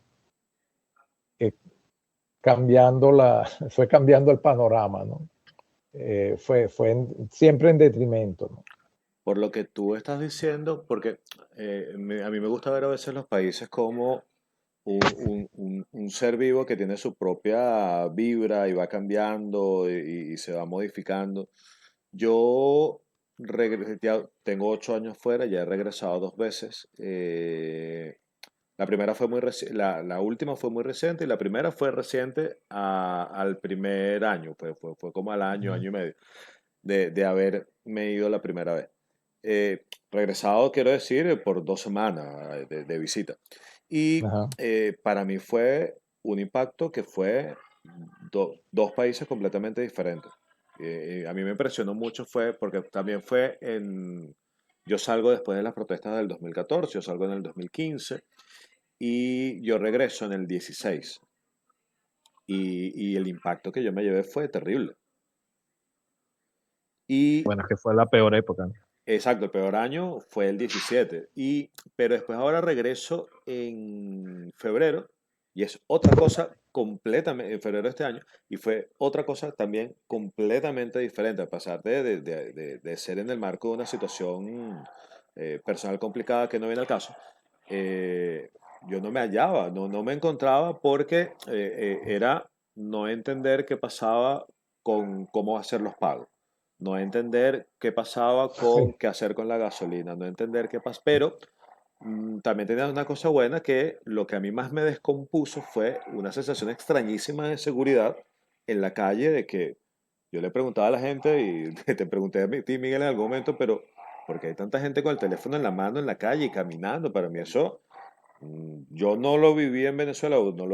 cambiando fue cambiando el panorama, ¿no? Siempre en detrimento, ¿no? Por lo que tú estás diciendo, porque a mí me gusta ver a veces los países como un ser vivo que tiene su propia vibra y va cambiando y se va modificando. Yo ya tengo 8 años fuera, ya he regresado 2 veces. La primera fue la última fue muy reciente y la primera fue reciente al primer año, fue como al año, Ujú. año y medio de haberme ido la primera vez. Regresado, quiero decir, por 2 semanas de visita. Y Ajá. para mí fue un impacto que fue dos países completamente diferentes. A mí me impresionó mucho fue porque también yo salgo después de las protestas del 2014, yo salgo en el 2015 y yo regreso en el 16 y el impacto que yo me llevé fue terrible. Y Bueno, es que fue la peor época, ¿no? exacto, el peor año fue el 17. Pero después ahora regreso en febrero y es otra cosa completamente, en febrero de este año, y fue otra cosa también completamente diferente, a pesar de ser en el marco de una situación personal complicada que no viene al caso. eh, yo no me hallaba, no me encontraba porque era no entender qué pasaba con cómo hacer los pagos, no entender qué pasaba con Sí, qué hacer con la gasolina, no entender qué pasaba, pero también tenía una cosa buena que lo que a mí más me descompuso fue una sensación extrañísima de seguridad en la calle, de que yo le preguntaba a la gente y te pregunté a ti, Miguel, en algún momento, pero ¿por qué hay tanta gente con el teléfono en la mano en la calle y caminando? Para mí eso, yo no lo viví en Venezuela, o no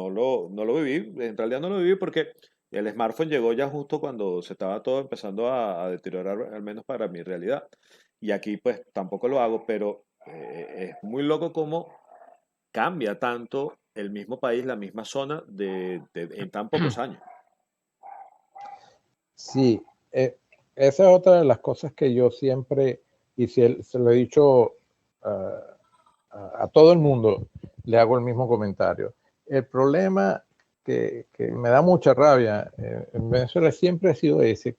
lo viví, en realidad no lo viví porque el smartphone llegó ya justo cuando se estaba todo empezando a deteriorar, al menos para mi realidad. Y aquí pues tampoco lo hago, pero es muy loco cómo cambia tanto el mismo país, la misma zona en tan pocos años. sí, esa es otra de las cosas que yo siempre, y se lo he dicho ah, a todo el mundo, le hago el mismo comentario. El problema que me da mucha rabia en Venezuela siempre ha sido ese,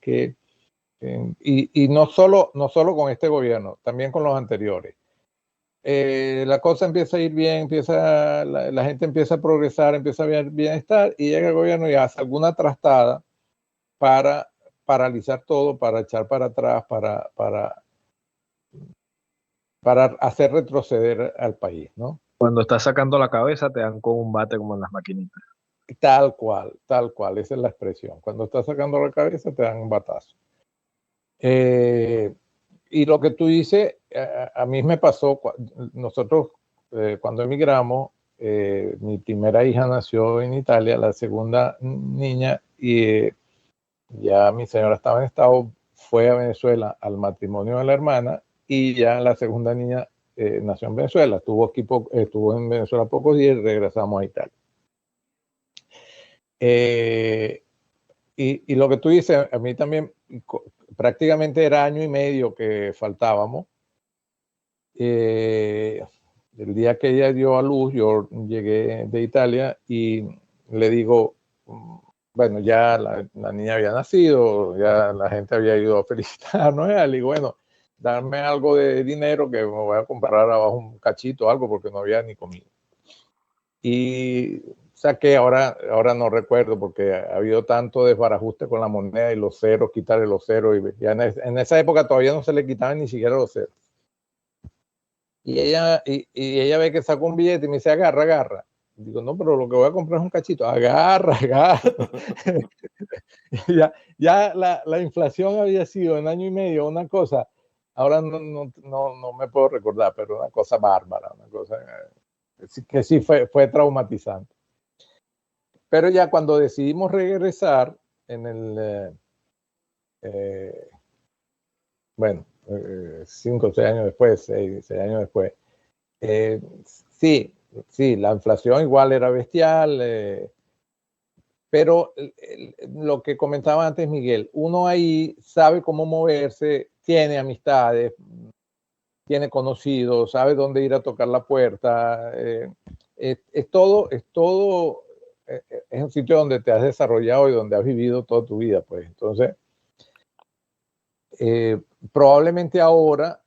y no solo con este gobierno, también con los anteriores. La cosa empieza a ir bien, la gente empieza a progresar, empieza a haber bienestar y llega el gobierno y hace alguna trastada para paralizar todo, para echar para atrás, para hacer retroceder al país, ¿no? Cuando estás sacando la cabeza, te dan con un bate como en las maquinitas. Tal cual, esa es la expresión. Cuando estás sacando la cabeza te dan un batazo. Y lo que tú dices, a mí me pasó, nosotros cuando emigramos, mi primera hija nació en Italia, la segunda niña, y ya mi señora estaba en estado, fue a Venezuela al matrimonio de la hermana, y ya la segunda niña nació en Venezuela, estuvo en Venezuela pocos días y regresamos a Italia. Eh, y lo que tú dices, a mí también prácticamente era año y medio que faltábamos. El día que ella dio a luz, yo llegué de Italia y le digo, bueno, ya la niña había nacido, ya la gente había ido a felicitarnos, y bueno, darme algo de dinero que me voy a comprar abajo un cachito, algo, porque no había ni comido. Y saqué, ahora no recuerdo, porque ha habido tanto desbarajuste con la moneda y los ceros, quitarle los ceros, y ya en esa época todavía no se le quitaban ni siquiera los ceros. Y ella ve que sacó un billete y me dice, agarra, agarra. Digo, no, pero lo que voy a comprar es un cachito. Agarra, agarra. ya la inflación había sido en año y medio una cosa, ahora no me puedo recordar, pero una cosa bárbara, una cosa que sí fue traumatizante. Pero ya cuando decidimos regresar en eh, bueno, 5 o 6 años después, 6 años después, sí, sí, la inflación igual era bestial, pero lo que comentaba antes Miguel, uno ahí sabe cómo moverse, tiene amistades, tiene conocidos, sabe dónde ir a tocar la puerta, es un sitio donde te has desarrollado y donde has vivido toda tu vida, pues. Entonces, eh, probablemente ahora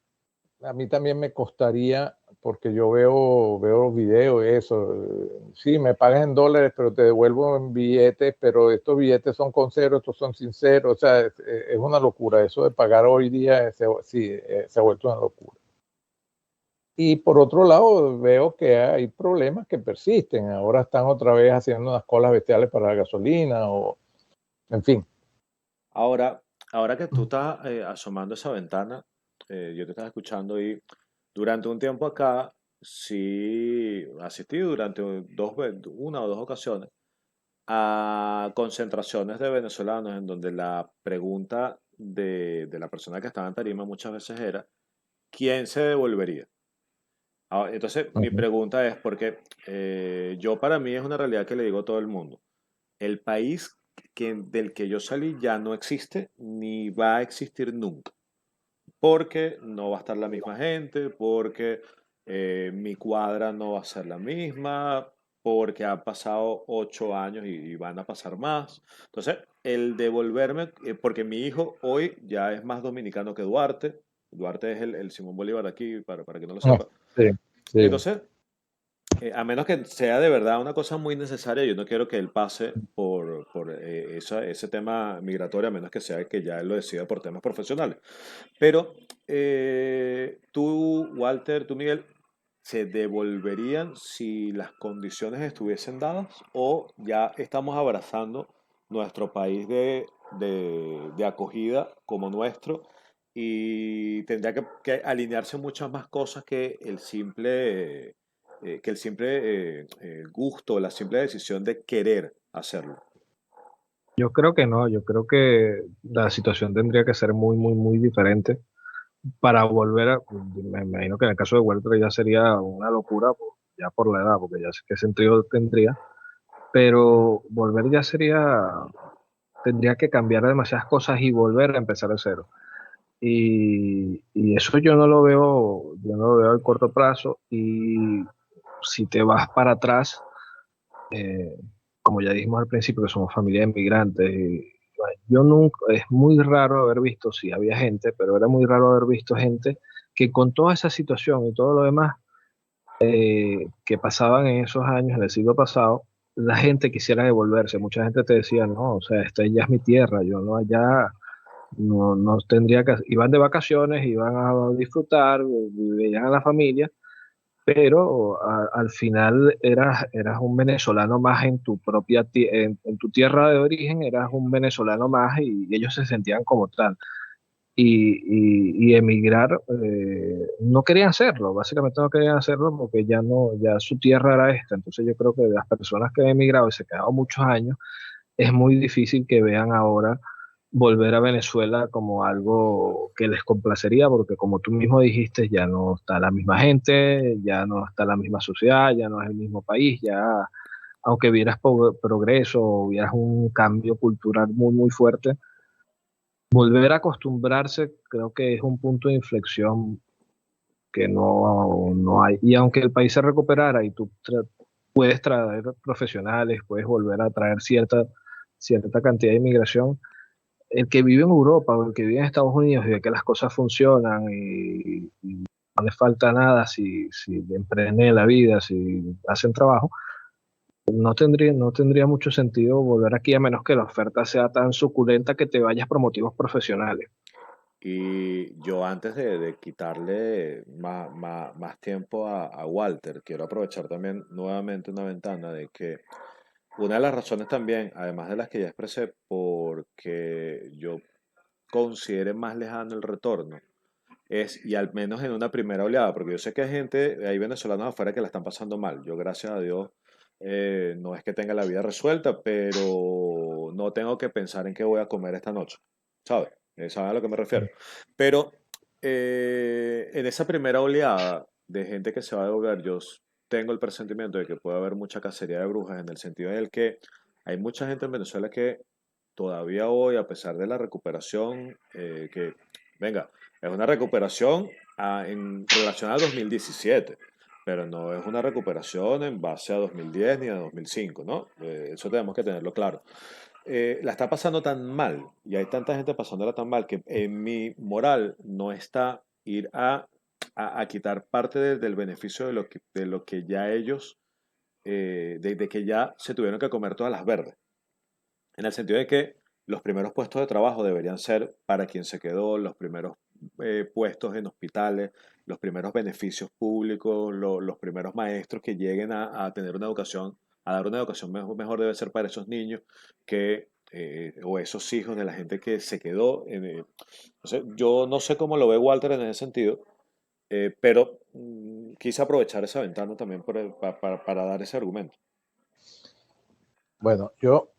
a mí también me costaría, porque yo veo videos, eso. Sí, me pagas en dólares, pero te devuelvo en billetes, pero estos billetes son con cero, estos son sin cero. O sea, es una locura. Eso de pagar hoy día, sí, se ha vuelto una locura. Y por otro lado, veo que hay problemas que persisten. Ahora están otra vez haciendo unas colas bestiales para la gasolina, o en fin. Ahora que tú estás asomando esa ventana, yo te estaba escuchando y durante un tiempo acá sí asistí durante una o dos ocasiones a concentraciones de venezolanos en donde la pregunta de la persona que estaba en tarima muchas veces era, ¿quién se devolvería? Entonces, mi Ujú. pregunta es, porque yo para mí es una realidad que le digo a todo el mundo. El país del que yo salí ya no existe ni va a existir nunca, porque no va a estar la misma gente, porque mi cuadra no va a ser la misma, porque han pasado 8 años y van a pasar más. Entonces, el devolverme, porque mi hijo hoy ya es más dominicano que Duarte. Duarte es el Simón Bolívar de aquí, para que no lo Ah, sepa. sí, sí. Entonces, a menos que sea de verdad una cosa muy necesaria, yo no quiero que él pase por ese tema migratorio, a menos que sea que ya él lo decida por temas profesionales. Pero tú, Walter, tú, Miguel, ¿se devolverían si las condiciones estuviesen dadas o ya estamos abrazando nuestro país de acogida como nuestro y tendría que alinearse muchas más cosas que el simple gusto, la simple decisión de querer hacerlo? Yo creo que no, yo creo que la situación tendría que ser muy, muy, muy diferente para volver a, me imagino que en el caso de Walter ya sería una locura, ya por la edad, porque ya sé qué sentido tendría, pero volver ya sería, tendría que cambiar demasiadas cosas y volver a empezar de cero. Y eso yo no lo veo a corto plazo. Y si te vas para atrás, eh, como ya dijimos al principio, que somos familia de inmigrantes, y, bueno, yo nunca, es muy raro haber visto, sí, había gente, pero era muy raro haber visto gente que con toda esa situación y todo lo demás que pasaban en esos años, en el siglo pasado, la gente quisiera devolverse. Mucha gente te decía, no, o sea, esta ya es mi tierra, yo no allá no tendría que, iban de vacaciones, iban a disfrutar, veían a la familia, pero al final eras un venezolano más en tu en tu tierra de origen, eras un venezolano más y ellos se sentían como tal. Y emigrar, no querían hacerlo, básicamente no querían hacerlo porque ya no, ya su tierra era esta. Entonces yo creo que de las personas que han emigrado y se quedaron muchos años, es muy difícil que vean ahora volver a Venezuela como algo que les complacería, porque como tú mismo dijiste, ya no está la misma gente, ya no está la misma sociedad, ya no es el mismo país, ya aunque vieras progreso o vieras un cambio cultural muy, muy fuerte, volver a acostumbrarse creo que es un punto de inflexión que no hay. Y aunque el país se recuperara y tú puedes traer profesionales, puedes volver a traer cierta cantidad de inmigración, el que vive en Europa o el que vive en Estados Unidos y ve que las cosas funcionan y no le falta nada si emprenden la vida, si hacen trabajo, no tendría mucho sentido volver aquí a menos que la oferta sea tan suculenta que te vayas por motivos profesionales. Y yo antes de quitarle más tiempo a Walter, quiero aprovechar también nuevamente una ventana de que una de las razones también, además de las que ya expresé, porque yo considere más lejano el retorno, es, y al menos en una primera oleada, porque yo sé que hay gente, hay venezolanos afuera que la están pasando mal. Yo, gracias a Dios, no es que tenga la vida resuelta, pero no tengo que pensar en qué voy a comer esta noche, ¿sabes? ¿Sabes a lo que me refiero? Pero en esa primera oleada de gente que se va a devolver, tengo el presentimiento de que puede haber mucha cacería de brujas en el sentido en el que hay mucha gente en Venezuela que todavía hoy, a pesar de la recuperación, venga, es una recuperación en relación a 2017, pero no es una recuperación en base a 2010 ni a 2005, ¿no? Eso tenemos que tenerlo claro. La está pasando tan mal y hay tanta gente pasándola tan mal que en mi moral no está ir a quitar parte del beneficio de lo que ya ellos de que ya se tuvieron que comer todas las verdes. En el sentido de que los primeros puestos de trabajo deberían ser para quien se quedó, los primeros puestos en hospitales, los primeros beneficios públicos, los primeros maestros que lleguen a tener una educación, a dar una educación mejor debe ser para esos niños que, o esos hijos de la gente que se quedó. Entonces, yo no sé cómo lo ve Walter en ese sentido, pero quise aprovechar esa ventana también para dar ese argumento. Bueno, yo,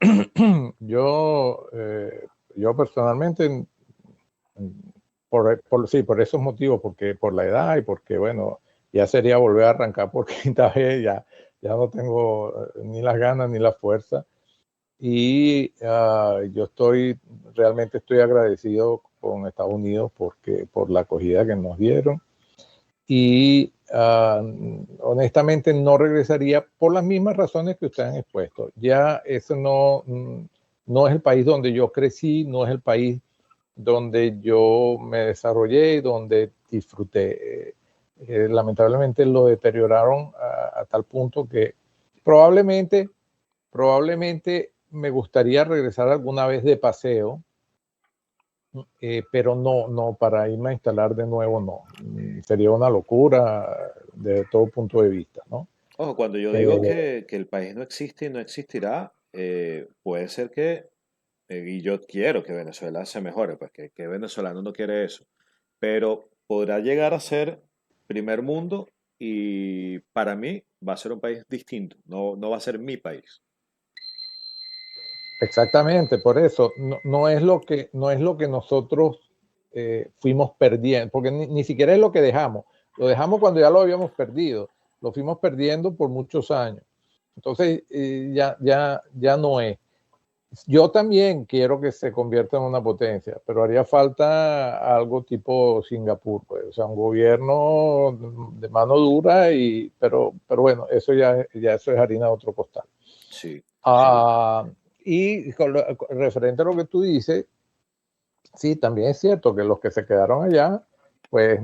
yo personalmente, sí, por esos motivos, porque por la edad y porque, bueno, ya sería volver a arrancar por quinta vez, ya no tengo ni las ganas ni la fuerza. Y yo realmente estoy agradecido con Estados Unidos por la acogida que nos dieron. Y honestamente no regresaría por las mismas razones que ustedes han expuesto. Ya eso no es el país donde yo crecí, no es el país donde yo me desarrollé y donde disfruté. Lamentablemente lo deterioraron a tal punto que probablemente me gustaría regresar alguna vez de paseo, pero no, para irme a instalar de nuevo, no. Sería una locura de todo punto de vista, ¿no? Ojo, cuando yo digo Eh, que el país no existe y no existirá, puede ser que, y yo quiero que Venezuela se mejore, pues que venezolano no quiere eso, pero podrá llegar a ser primer mundo y para mí va a ser un país distinto, no va a ser mi país. Exactamente, por eso no es lo que nosotros fuimos perdiendo, porque ni siquiera es lo dejamos cuando ya lo habíamos perdido, lo fuimos perdiendo por muchos años. Entonces ya no es. Yo también quiero que se convierta en una potencia, pero haría falta algo tipo Singapur, pues, o sea, un gobierno de mano dura, pero bueno, ya eso es harina de otro costal. Sí, Ah, y referente a lo que tú dices, sí, también es cierto que los que se quedaron allá, pues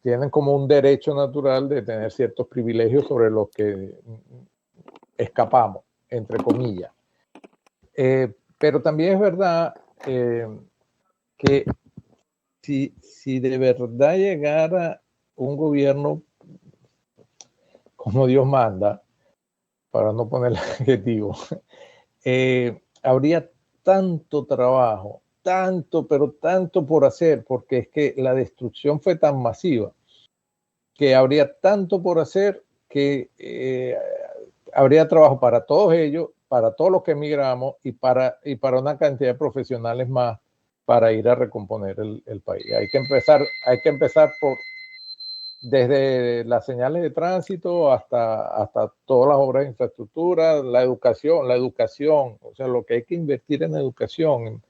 tienen como un derecho natural de tener ciertos privilegios sobre los que escapamos, entre comillas. Pero también es verdad que si de verdad llegara un gobierno como Dios manda, para no poner el adjetivo, habría tanto trabajo, pero tanto por hacer, porque es que la destrucción fue tan masiva, que habría tanto por hacer que habría trabajo para todos ellos, para todos los que emigramos y para una cantidad de profesionales más para ir a recomponer el país. Hay que empezar desde las señales de tránsito hasta todas las obras de infraestructura, la educación, o sea, lo que hay que invertir en educación,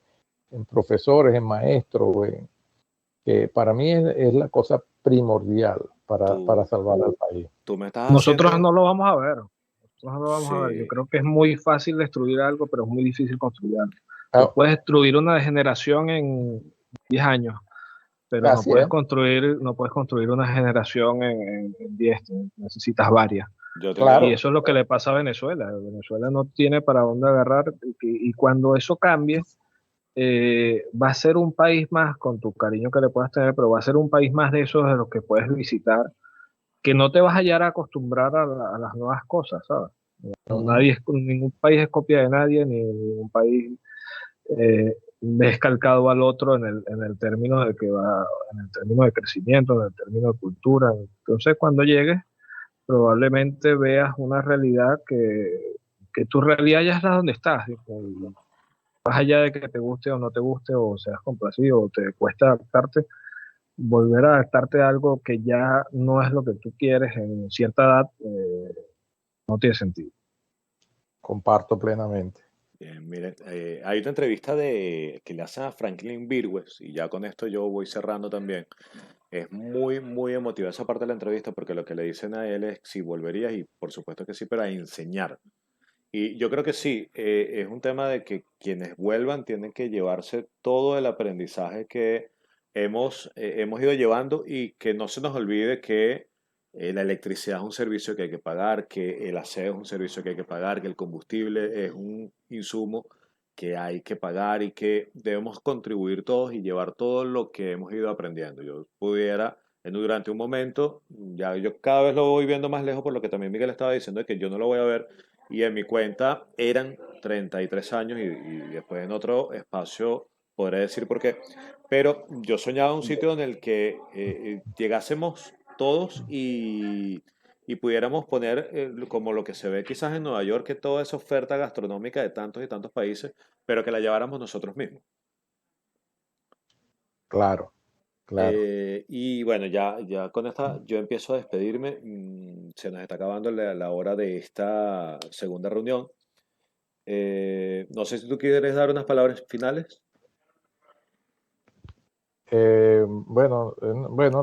en profesores, en maestros, que para mí es la cosa primordial para tú, salvar al país. tú me estás Nosotros no haciendo, lo vamos a ver. Nosotros no lo vamos a ver. Yo sí, creo que es muy fácil destruir algo, pero es muy difícil construir algo. Tú Ah, puedes destruir una generación en 10 años, pero así es, no puedes construir una generación en 10. Necesitas varias. yo Y claro. tengo, eso es lo que le pasa a Venezuela. Venezuela no tiene para dónde agarrar y cuando eso cambie, va a ser un país más, con tu cariño que le puedas tener, pero va a ser un país más de esos de los que puedes visitar, que no te vas a hallar a acostumbrar a las nuevas cosas, ¿sabes? No, Uh-huh. ningún país es copia de nadie, ni ningún país es calcado al otro en el término de que va, en el término de crecimiento, en el término de cultura. Entonces, cuando llegues, probablemente veas una realidad que tu realidad ya es la donde estás. ¿Sí? Más allá de que te guste o no te guste, o seas complacido, o te cuesta adaptarte, volver a adaptarte a algo que ya no es lo que tú quieres en cierta edad, no tiene sentido. Comparto plenamente. bien, miren, hay una entrevista que le hacen a Franklin Virgües y ya con esto yo voy cerrando también. Es muy, muy emotiva esa parte de la entrevista porque lo que le dicen a él es si volverías y por supuesto que sí, pero a enseñar. Y yo creo que sí, es un tema de que quienes vuelvan tienen que llevarse todo el aprendizaje que hemos ido llevando y que no se nos olvide que la electricidad es un servicio que hay que pagar, que el aseo es un servicio que hay que pagar, que el combustible es un insumo que hay que pagar y que debemos contribuir todos y llevar todo lo que hemos ido aprendiendo. Yo pudiera, durante un momento, ya yo cada vez lo voy viendo más lejos por lo que también Miguel estaba diciendo, de que yo no lo voy a ver y en mi cuenta eran 33 años y después en otro espacio podré decir por qué. Pero yo soñaba un sitio en el que llegásemos todos y pudiéramos poner como lo que se ve quizás en Nueva York, que toda esa oferta gastronómica de tantos y tantos países, pero que la lleváramos nosotros mismos. Claro, claro. Y bueno, ya con esta yo empiezo a despedirme. Se nos está acabando la hora de esta segunda reunión. No sé si tú quieres dar unas palabras finales. Bueno,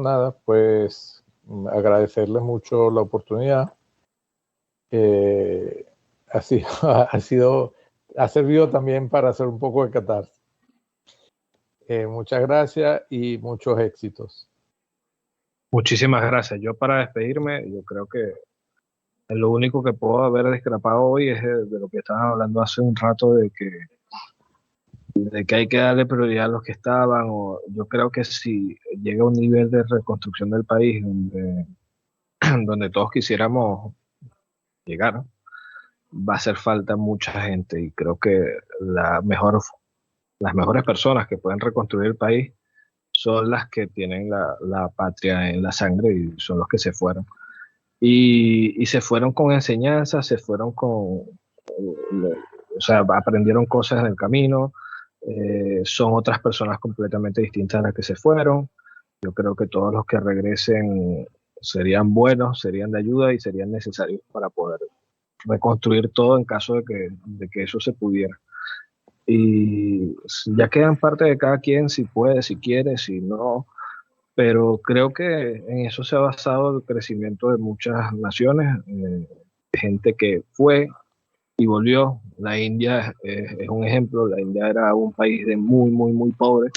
nada, pues agradecerles mucho la oportunidad. Eh, ha sido, ha sido, ha servido también para hacer un poco de catarsis. Muchas gracias y muchos éxitos. Muchísimas gracias. Yo para despedirme, yo creo que lo único que puedo haber discrepado hoy es de lo que estaban hablando hace un rato de que hay que darle prioridad a los que estaban. O yo creo que si llega un nivel de reconstrucción del país donde, donde todos quisiéramos llegar, va a hacer falta mucha gente y creo que la mejor, las mejores personas que pueden reconstruir el país son las que tienen la patria en la sangre y son los que se fueron. Y se fueron con enseñanzas, se fueron o sea, aprendieron cosas en el camino, son otras personas completamente distintas a las que se fueron. Yo creo que todos los que regresen serían buenos, serían de ayuda y serían necesarios para poder reconstruir todo en caso de que eso se pudiera. Y ya quedan parte de cada quien, si puede, si quiere, si no, pero creo que en eso se ha basado el crecimiento de muchas naciones, gente que fue y volvió. La India es un ejemplo, la India era un país de muy pobre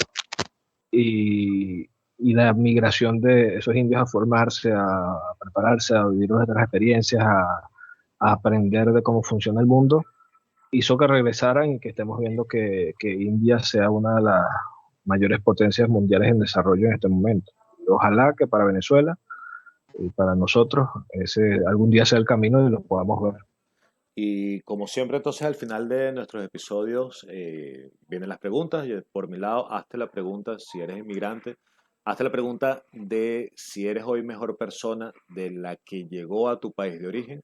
y la migración de esos indios a formarse, a prepararse, a vivir nuestras experiencias, a aprender de cómo funciona el mundo, hizo que regresaran y que estemos viendo que India sea una de las mayores potencias mundiales en desarrollo en este momento. Ojalá que para Venezuela y para nosotros ese algún día sea el camino y lo podamos ver. Y como siempre, entonces al final de nuestros episodios vienen las preguntas. Yo, por mi lado, hazte la pregunta si eres inmigrante, hazte la pregunta de si eres hoy mejor persona de la que llegó a tu país de origen,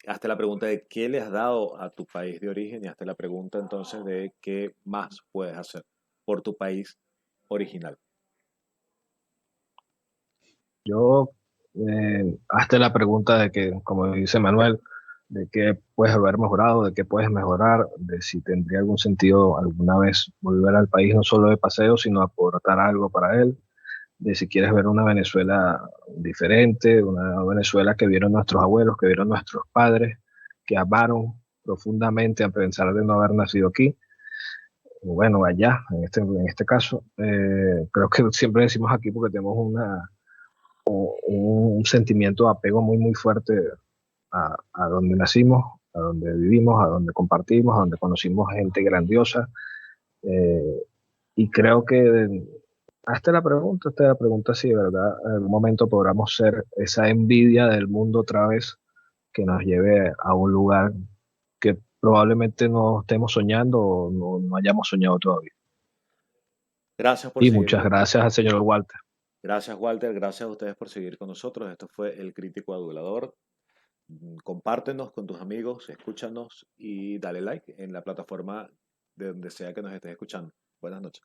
hazte la pregunta de qué le has dado a tu país de origen y hazte la pregunta entonces de qué más puedes hacer por tu país original. Yo, hazte la pregunta de que, como dice Manuel, de qué puedes haber mejorado, de qué puedes mejorar, de si tendría algún sentido alguna vez volver al país no solo de paseo, sino aportar algo para él, de si quieres ver una Venezuela diferente, una Venezuela que vieron nuestros abuelos, que vieron nuestros padres, que amaron profundamente a pesar de no haber nacido aquí. Bueno, allá, en este caso, creo que siempre decimos aquí porque tenemos un sentimiento de apego muy fuerte a donde nacimos, a donde vivimos, a donde compartimos, a donde conocimos gente grandiosa. eh, y creo que hasta la pregunta si de verdad en algún momento podamos ser esa envidia del mundo otra vez que nos lleve a un lugar que probablemente no estemos soñando o no hayamos soñado todavía. Gracias por Y muchas seguir. gracias al señor Walter. Gracias, Walter. Gracias a ustedes por seguir con nosotros. Esto fue El Crítico Adulador. Compártenos con tus amigos, escúchanos y dale like en la plataforma de donde sea que nos estés escuchando. Buenas noches.